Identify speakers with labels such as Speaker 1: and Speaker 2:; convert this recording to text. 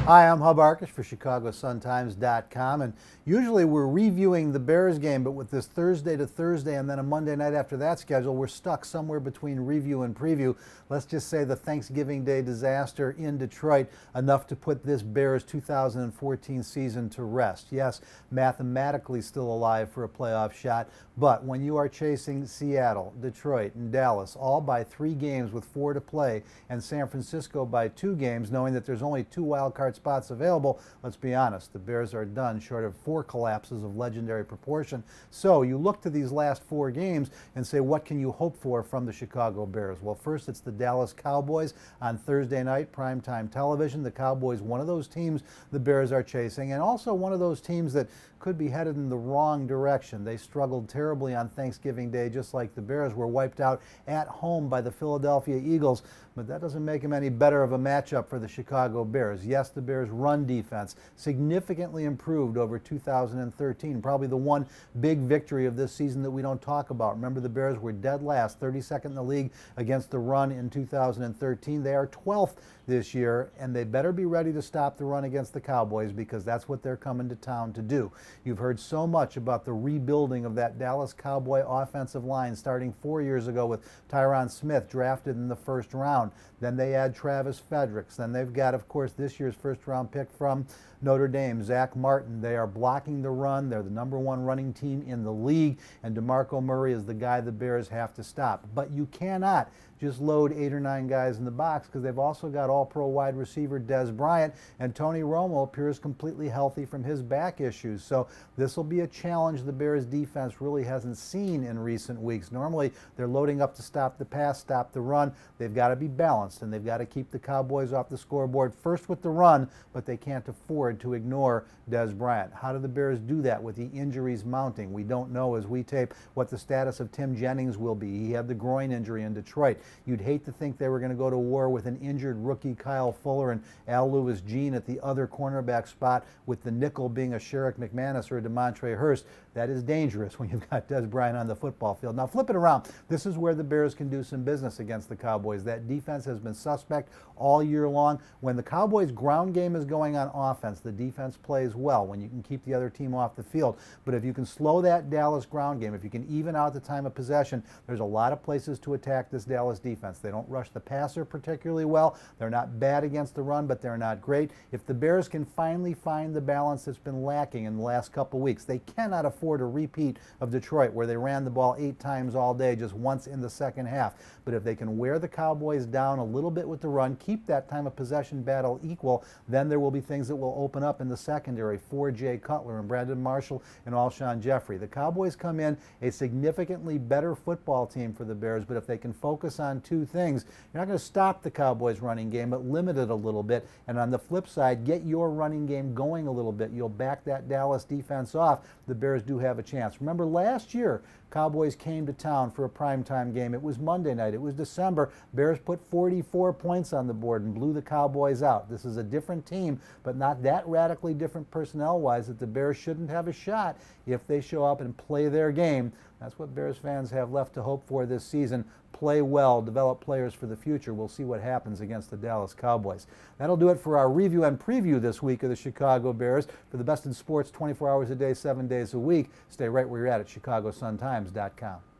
Speaker 1: Hi, I'm Arkush for ChicagoSunTimes.com, and usually we're reviewing the Bears game, but with this Thursday to Thursday and then a Monday night after that schedule, we're stuck somewhere between review and preview. Let's just say the Thanksgiving Day disaster in Detroit, enough to put this Bears 2014 season to rest. Yes, mathematically still alive for a playoff shot, but when you are chasing Seattle, Detroit, and Dallas, all by 3 games with 4 to play, and San Francisco by 2 games, knowing that there's only 2 wild card spots available, let's be honest, the Bears are done short of 4 collapses of legendary proportion. So you look to these last 4 games and say, what can you hope for from the Chicago Bears? Well, first it's the Dallas Cowboys on Thursday night, primetime television. The Cowboys, one of those teams the Bears are chasing, and also one of those teams that could be headed in the wrong direction. They struggled terribly on Thanksgiving Day, just like the Bears were wiped out at home by the Philadelphia Eagles, but that doesn't make them any better of a matchup for the Chicago Bears. Yes, the Bears' run defense significantly improved over 2013, probably the one big victory of this season that we don't talk about. Remember, the Bears were dead last, 32nd in the league against the run in 2013. They are 12th this year, and they better be ready to stop the run against the Cowboys, because that's what they're coming to town to do. You've heard so much about the rebuilding of that Dallas Cowboy offensive line starting 4 years ago with Tyron Smith drafted in the first round. Then they add Travis Fedricks. Then they've got, of course, this year's first-round pick from Notre Dame, Zach Martin. They are blocking the run. They're the #1 running team in the league, and DeMarco Murray is the guy the Bears have to stop. But you cannot just load 8 or 9 guys in the box, because they've also got all-pro wide receiver Dez Bryant, and Tony Romo appears completely healthy from his back issues. So this will be a challenge the Bears defense really hasn't seen in recent weeks. Normally they're loading up to stop the pass, stop the run. They've got to be balanced, and they've got to keep the Cowboys off the scoreboard first with the run, but they can't afford to ignore Dez Bryant. How do the Bears do that with the injuries mounting? We don't know as we tape what the status of Tim Jennings will be. He had the groin injury in Detroit. You'd hate to think they were going to go to war with an injured rookie Kyle Fuller and Al Lewis-Jean at the other cornerback spot, with the nickel being a Sherrick McManus or a Demontre Hurst. That is dangerous when you've got Dez Bryant on the football field. Now flip it around. This is where the Bears can do some business against the Cowboys. That defense has been suspect all year long. When the Cowboys' ground game is going on offense, the defense plays well when you can keep the other team off the field. But if you can slow that Dallas ground game, if you can even out the time of possession, there's a lot of places to attack this Dallas defense. They don't rush the passer particularly well. They're not bad against the run, but they're not great. If the Bears can finally find the balance that's been lacking in the last couple weeks, they cannot afford a repeat of Detroit, where they ran the ball 8 times all day, just once in the second half. But if they can wear the Cowboys down a little bit with the run, keep that time of possession battle equal, then there will be things that will open up in the secondary for Jay Cutler and Brandon Marshall and Alshon Jeffrey. The Cowboys come in a significantly better football team for the Bears, but if they can focus on 2 things, you're not going to stop the Cowboys running game, but limit it a little bit. And on the flip side, get your running game going a little bit. You'll back that Dallas defense off. The Bears do have a chance. Remember last year, Cowboys came to town for a primetime game. It was Monday night. It was December. Bears put 44 points on the board and blew the Cowboys out. This is a different team, but not that radically different personnel-wise that the Bears shouldn't have a shot if they show up and play their game. That's what Bears fans have left to hope for this season. Play well, develop players for the future. We'll see what happens against the Dallas Cowboys. That'll do it for our review and preview this week of the Chicago Bears. For the best in sports 24 hours a day, 7 days a week, stay right where you're at ChicagoSunTimes.com.